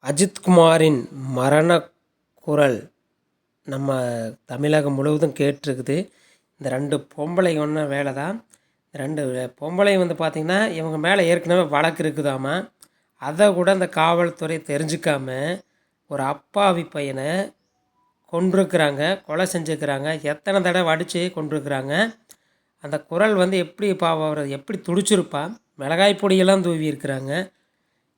அஜித்குமாரின் மரண குரல் நம்ம தமிழகம் முழுவதும் கேட்டிருக்குது. இந்த 2 பொம்பளைங்க ஒன்றும் வேலை தான். 2 பொம்பளைங்க பார்த்திங்கன்னா, இவங்க மேலே ஏற்கனவே வழக்கு இருக்குதாமா. அதை கூட அந்த காவல்துறை தெரிஞ்சுக்காம ஒரு அப்பாவி பையனை கொன்றுக்கிறாங்க, கொலை செஞ்சுக்கிறாங்க. எத்தனை தடவை அடித்து கொன்றுக்கிறாங்க. அந்த குரல் எப்படி பாவம், அவர் எப்படி துடிச்சிருப்பான். மிளகாய் பொடியெல்லாம் தூவி இருக்கிறாங்க.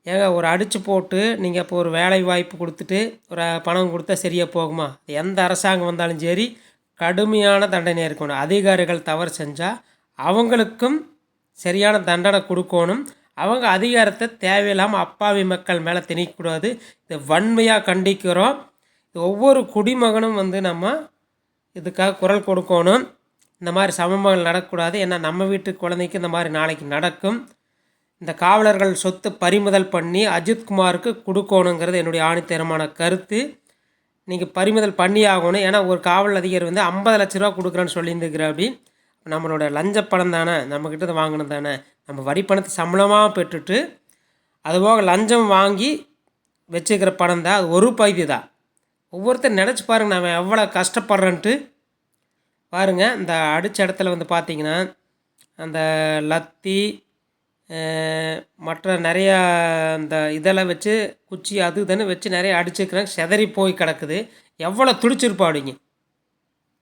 ஏங்க ஒரு அடித்து போட்டு நீங்கள் இப்போ ஒரு வேலை வாய்ப்பு கொடுத்துட்டு ஒரு பணம் கொடுத்தா சரியாக போகுமா? எந்த அரசாங்கம் வந்தாலும் சரி கடுமையான தண்டனை இருக்கணும். அதிகாரிகள் தவறு செஞ்சால் அவங்களுக்கும் சரியான தண்டனை கொடுக்கணும். அவங்க அதிகாரத்தை தேவையில்லாமல் அப்பாவி மக்கள் மேலே திணிக்கக்கூடாது. இதை வன்மையாக கண்டிக்கிறோம். ஒவ்வொரு குடிமகனும் நம்ம இதுக்காக குரல் கொடுக்கணும். இந்த மாதிரி சம்பவங்கள் நடக்கக்கூடாது. ஏன்னா நம்ம வீட்டு குழந்தைக்கு இந்த மாதிரி நாளைக்கு நடக்கும். இந்த காவலர்கள் சொத்து பறிமுதல் பண்ணி அஜித்குமாருக்கு கொடுக்கணுங்கிறது என்னுடைய ஆணித்தரமான கருத்து. நீங்கள் பறிமுதல் பண்ணி ஆகணும். ஏன்னா ஒரு காவல் அதிகாரி 50 லட்ச ரூபா கொடுக்குறேன்னு சொல்லியிருந்துக்கிறேன். அப்படி நம்மளோட லஞ்ச பணம் தானே, நம்மக்கிட்ட வாங்கினது தானே. நம்ம வரி பணத்தை சம்பளமாக பெற்றுட்டு அதுபோக லஞ்சம் வாங்கி வச்சுக்கிற பணம் தான். அது ஒரு பகுதி தான். ஒவ்வொருத்தர் நினச்சி பாருங்கள், நான் எவ்வளோ கஷ்டப்படுறேன்ட்டு பாருங்கள். இந்த அடித்த இடத்துல பார்த்திங்கன்னா அந்த லத்தி மற்ற நிறையா அந்த இதெல்லாம் வச்சு குச்சி அது இதுன்னு வச்சு நிறைய அடிச்சுக்கிறாங்க. செதறி போய் கிடக்குது. எவ்வளோ துடிச்சிருப்பாடிங்க.